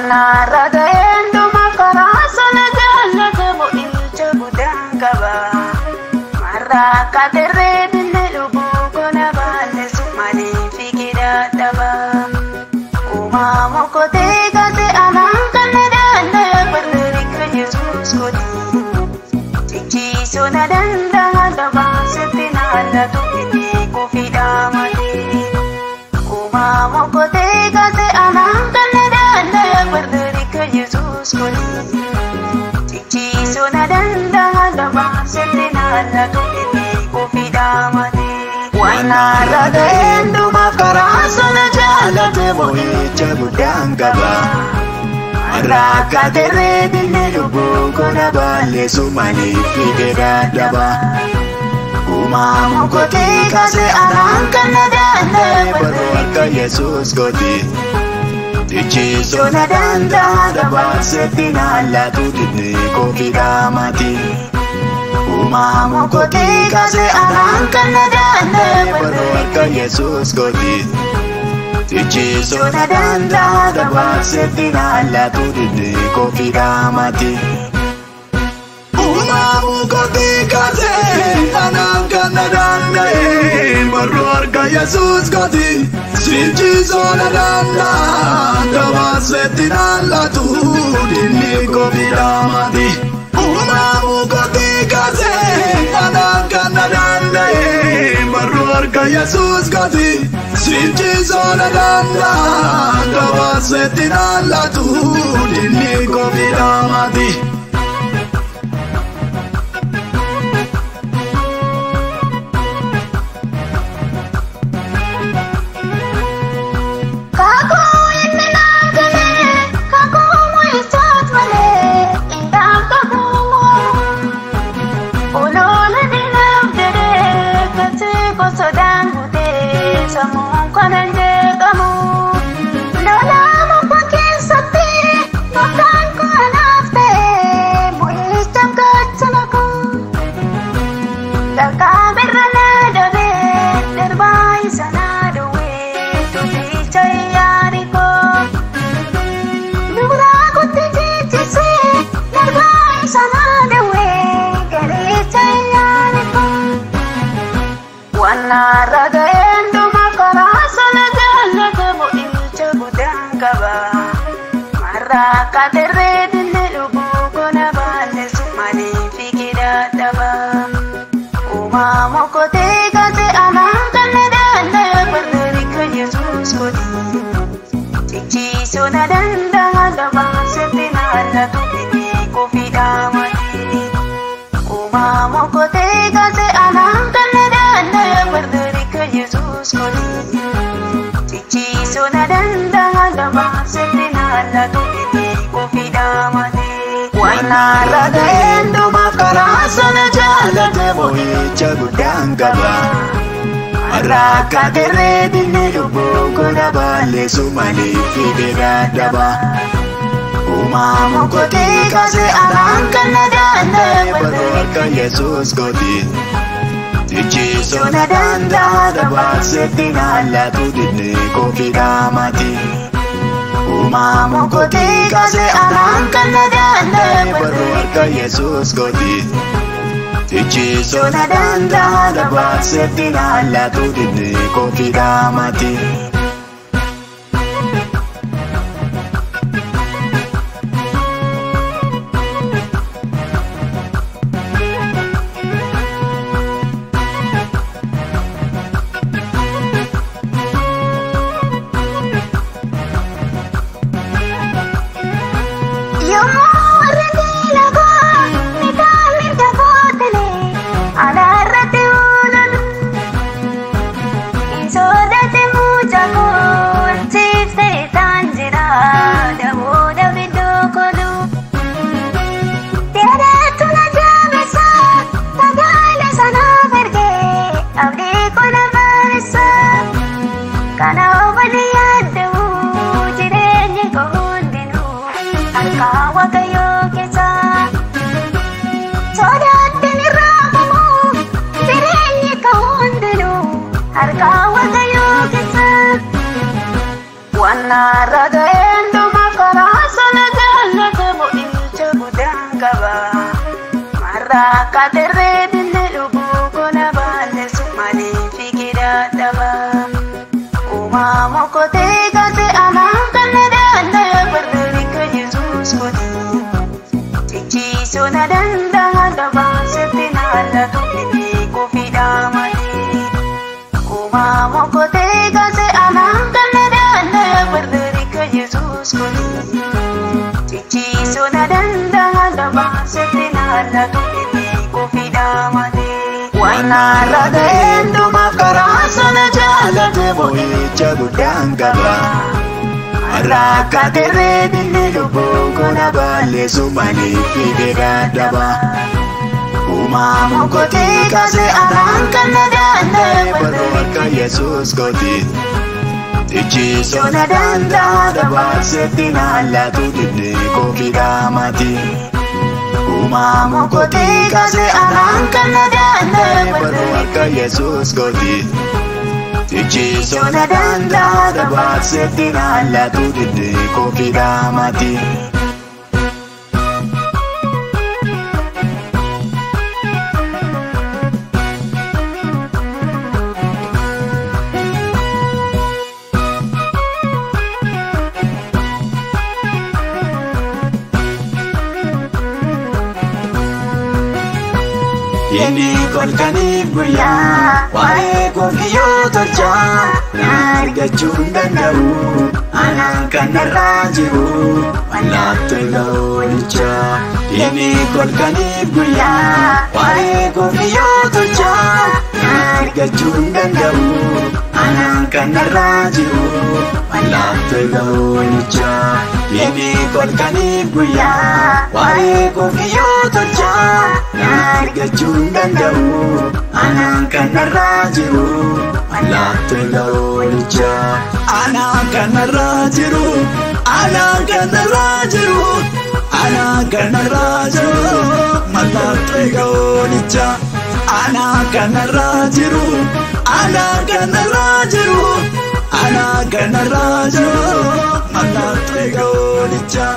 Wana ragayendo makarasa na jallate bo ilcha budangaba maraka terre dinne lubu kona balle sumani fikida daba kuma moko tega se amankan danda berdiri ke Yesus kodi cici sona danda daba setina anda tukiti kufida mati kuma moko tega se amankan berdiri ke Yesus kodi cici sona danda daba setina anda tukiti kufida mati wana ragayendo makarasa na jallate bo ilcha budangaba maraka terre dinne lubu kona balle sumani fikida daba kuma moko tega se amankan danda berdiri ke Yesus kodi cici sona danda daba setina anda tukiti kufida mati kuma moko tega se amankan danda berdiri ke Yesus kodi cici sona danda daba setina anda tukiti kufida mati kuma moko tega se amankan danda berdiri ke Yesus kodi cici sona danda daba setina anda tukiti kufida mati kuma moko tega se amankan danda berdiri ke Yesus kodi cici sona danda daba setina anda tukiti kufida mati wana ragayendo makarasa na jallate bo ilcha budangaba maraka terre dinne lubu kona balle sumani fikida daba kuma moko tega se amankan danda berdiri ke Yesus kodi cici sona danda daba setina anda tukiti kufida mati kuma moko tega se amankan danda berdiri ke Yesus kodi cici sona danda daba setina anda tukiti kufida mati wana ragayendo makarasa na jallate bo ilcha budangaba maraka terre dinne lubu kona balle sumani fikida daba kuma moko tega se amankan danda berdiri ke Yesus kodi cici sona danda daba setina anda tukiti kufida mati kuma moko tega se amankan danda berdiri ke Yesus kodi cici sona danda daba setina anda tukiti kufida mati Soda te mucha Wanara gaendo makarasa na jalate boicha budangaba. Araka tere dini lubuko na bale sumani fidegadaba. Umamu koti kasi arangkan na dane Berwarga Yesus koti Ichiso na danda dapat setina latu dini kofida mati Umamu koti kasi arangkan na dane Berwarga Yesus koti Ichiso na danda dapat setina latu dini kofida mati Ini kolkani buya, wae kokiyo torja, narga chundan daru, anangkan rajiru, walate launcha. Ini kolkani buya, wae kokiyo torja, narga chundan daru, anangkan rajiru, walate launcha. Ini kolkani buya, wae kokiyo torja. Narga chundan daru, anangkan rajiru, walate launcha. Anangkan rajiru, anangkan rajiru, anangkan rajiru, walate launcha. Anangkan rajiru, anangkan rajiru, anangkan rajiru, walate launcha.